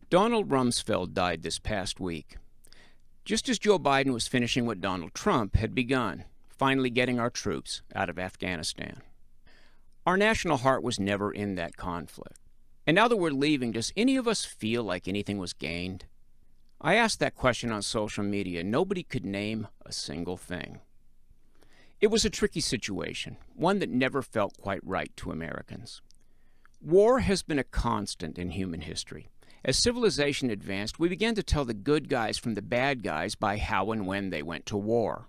Donald Rumsfeld died this past week, just as Joe Biden was finishing what Donald Trump had begun, finally getting our troops out of Afghanistan. Our national heart was never in that conflict. And now that we're leaving, does any of us feel like anything was gained? I asked that question on social media. Nobody could name a single thing. It was a tricky situation, one that never felt quite right to Americans. War has been a constant in human history. As civilization advanced, we began to tell the good guys from the bad guys by how and when they went to war.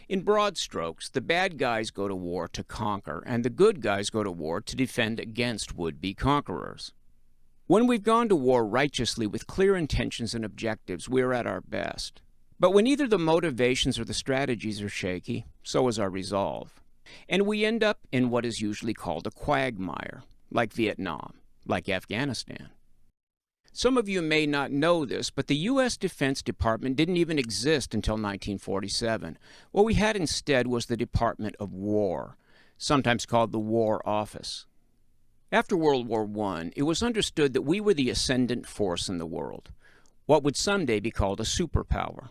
In broad strokes, the bad guys go to war to conquer, and the good guys go to war to defend against would-be conquerors. When we've gone to war righteously with clear intentions and objectives, we're at our best. But when either the motivations or the strategies are shaky, so is our resolve. And we end up in what is usually called a quagmire, like Vietnam, like Afghanistan. Some of you may not know this, but the U.S. Defense Department didn't even exist until 1947. What we had instead was the Department of War, sometimes called the War Office. After World War I, it was understood that we were the ascendant force in the world, what would someday be called a superpower.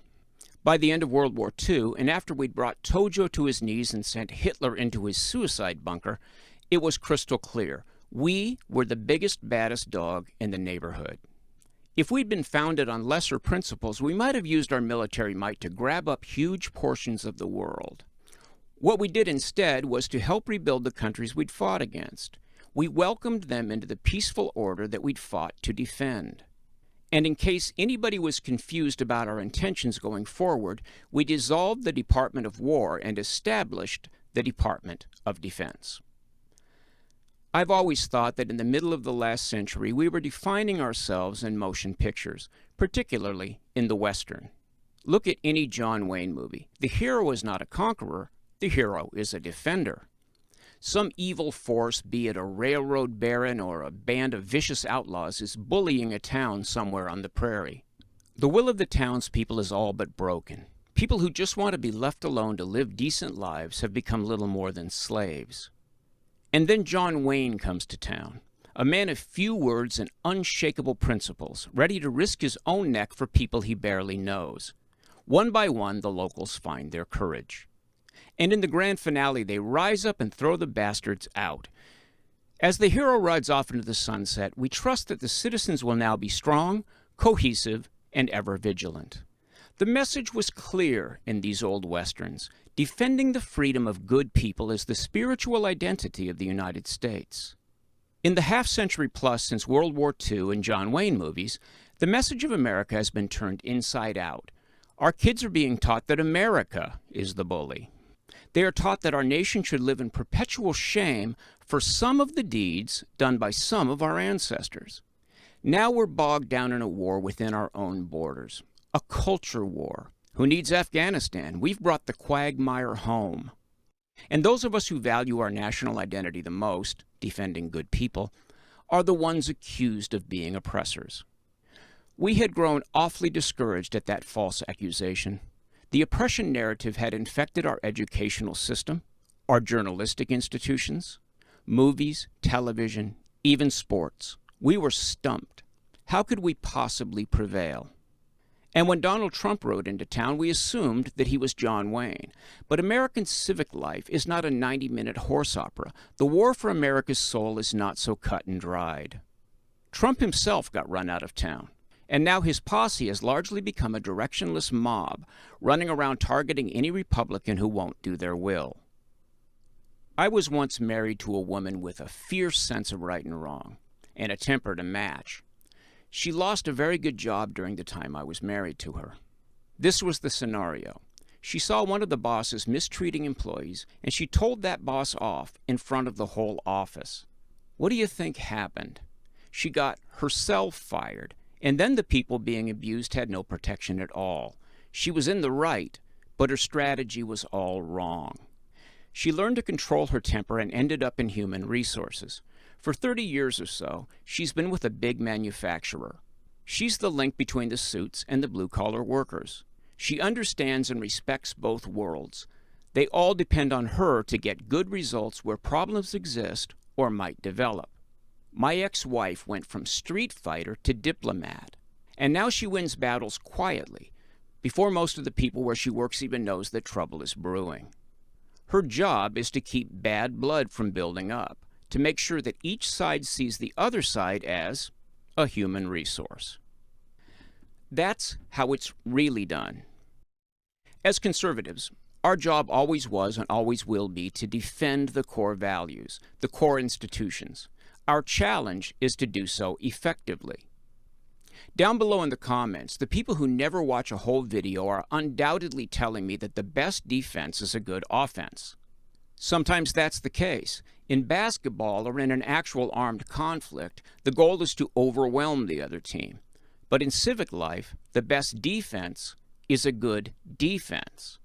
By the end of World War II, and after we'd brought Tojo to his knees and sent Hitler into his suicide bunker, it was crystal clear. We were the biggest, baddest dog in the neighborhood. If we'd been founded on lesser principles, we might have used our military might to grab up huge portions of the world. What we did instead was to help rebuild the countries we'd fought against. We welcomed them into the peaceful order that we'd fought to defend. And in case anybody was confused about our intentions going forward, we dissolved the Department of War and established the Department of Defense. I've always thought that in the middle of the last century, we were defining ourselves in motion pictures, particularly in the Western. Look at any John Wayne movie. The hero is not a conqueror, the hero is a defender. Some evil force, be it a railroad baron or a band of vicious outlaws, is bullying a town somewhere on the prairie. The will of the townspeople is all but broken. People who just want to be left alone to live decent lives have become little more than slaves. And then John Wayne comes to town, a man of few words and unshakable principles, ready to risk his own neck for people he barely knows. One by one, the locals find their courage. And in the grand finale, they rise up and throw the bastards out. As the hero rides off into the sunset, we trust that the citizens will now be strong, cohesive, and ever vigilant. The message was clear in these old westerns. Defending the freedom of good people is the spiritual identity of the United States. In the half-century plus since World War II and John Wayne movies, the message of America has been turned inside out. Our kids are being taught that America is the bully. They are taught that our nation should live in perpetual shame for some of the deeds done by some of our ancestors. Now we're bogged down in a war within our own borders, a culture war. Who needs Afghanistan? We've brought the quagmire home. And those of us who value our national identity the most, defending good people, are the ones accused of being oppressors. We had grown awfully discouraged at that false accusation. The oppression narrative had infected our educational system, our journalistic institutions, movies, television, even sports. We were stumped. How could we possibly prevail? And when Donald Trump rode into town, we assumed that he was John Wayne. But American civic life is not a 90-minute horse opera. The war for America's soul is not so cut and dried. Trump himself got run out of town. And now his posse has largely become a directionless mob, running around targeting any Republican who won't do their will. I was once married to a woman with a fierce sense of right and wrong, and a temper to match. She lost a very good job during the time I was married to her. This was the scenario. She saw one of the bosses mistreating employees, and she told that boss off in front of the whole office. What do you think happened? She got herself fired, and then the people being abused had no protection at all. She was in the right, but her strategy was all wrong. She learned to control her temper and ended up in human resources. For 30 years or so, she's been with a big manufacturer. She's the link between the suits and the blue-collar workers. She understands and respects both worlds. They all depend on her to get good results where problems exist or might develop. My ex-wife went from street fighter to diplomat, and now she wins battles quietly, before most of the people where she works even knows that trouble is brewing. Her job is to keep bad blood from building up, to make sure that each side sees the other side as a human resource. That's how it's really done. As conservatives, our job always was and always will be to defend the core values, the core institutions. Our challenge is to do so effectively. Down below in the comments, the people who never watch a whole video are undoubtedly telling me that the best defense is a good offense. Sometimes that's the case. In basketball or in an actual armed conflict, the goal is to overwhelm the other team. But in civic life, the best defense is a good defense.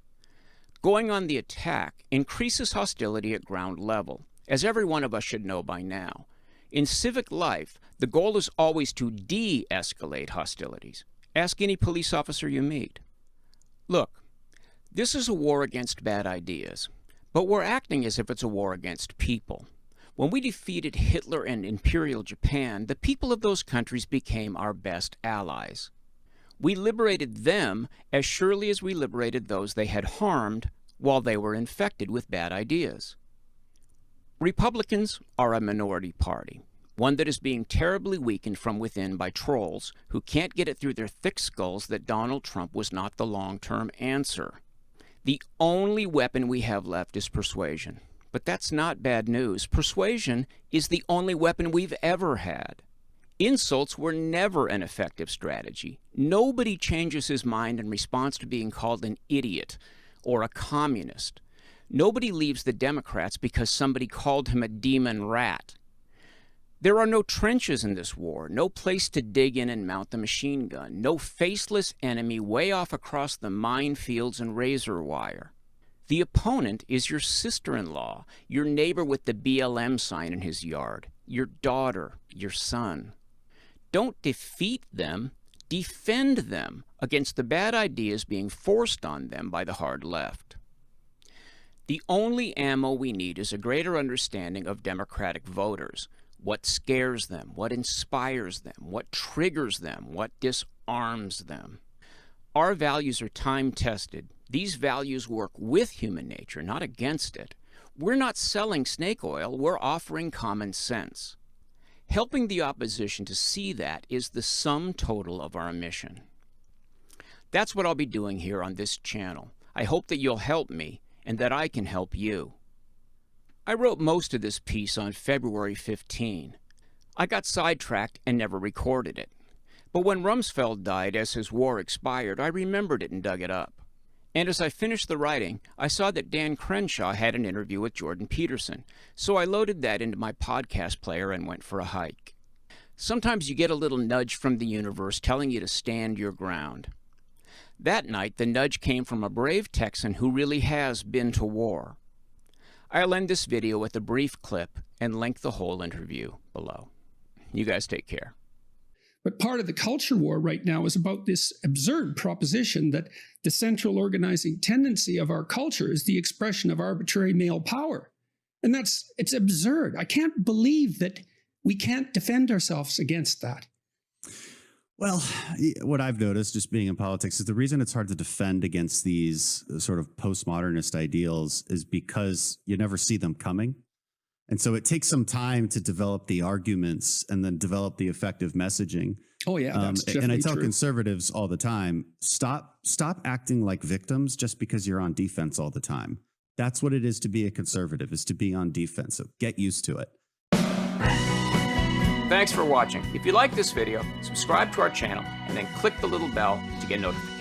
Going on the attack increases hostility at ground level, as every one of us should know by now. In civic life, the goal is always to de-escalate hostilities. Ask any police officer you meet. Look, this is a war against bad ideas, but we're acting as if it's a war against people. When we defeated Hitler and Imperial Japan, the people of those countries became our best allies. We liberated them as surely as we liberated those they had harmed while they were infected with bad ideas. Republicans are a minority party, one that is being terribly weakened from within by trolls who can't get it through their thick skulls that Donald Trump was not the long-term answer. The only weapon we have left is persuasion. But that's not bad news. Persuasion is the only weapon we've ever had. Insults were never an effective strategy. Nobody changes his mind in response to being called an idiot or a communist. Nobody leaves the Democrats because somebody called him a demon rat. There are no trenches in this war, no place to dig in and mount the machine gun, no faceless enemy way off across the minefields and razor wire. The opponent is your sister-in-law, your neighbor with the BLM sign in his yard, your daughter, your son. Don't defeat them, defend them against the bad ideas being forced on them by the hard left. The only ammo we need is a greater understanding of Democratic voters, what scares them, what inspires them, what triggers them, what disarms them. Our values are time-tested. These values work with human nature, not against it. We're not selling snake oil, we're offering common sense. Helping the opposition to see that is the sum total of our mission. That's what I'll be doing here on this channel. I hope that you'll help me and that I can help you. I wrote most of this piece on February 15. I got sidetracked and never recorded it. But when Rumsfeld died as his war expired, I remembered it and dug it up. And as I finished the writing, I saw that Dan Crenshaw had an interview with Jordan Peterson, so I loaded that into my podcast player and went for a hike. Sometimes you get a little nudge from the universe telling you to stand your ground. That night, the nudge came from a brave Texan who really has been to war. I'll end this video with a brief clip and link the whole interview below. You guys take care. But part of the culture war right now is about this absurd proposition that the central organizing tendency of our culture is the expression of arbitrary male power. And it's absurd. I can't believe that we can't defend ourselves against that. Well, what I've noticed just being in politics is the reason it's hard to defend against these sort of postmodernist ideals is because you never see them coming. And so it takes some time to develop the arguments and then develop the effective messaging. Oh, yeah, that's definitely and I tell true. conservatives all the time, stop acting like victims just because you're on defense all the time. That's what it is to be a conservative, is to be on defense. So get used to it. Thanks for watching. If you like this video, subscribe to our channel and then click the little bell to get notifications.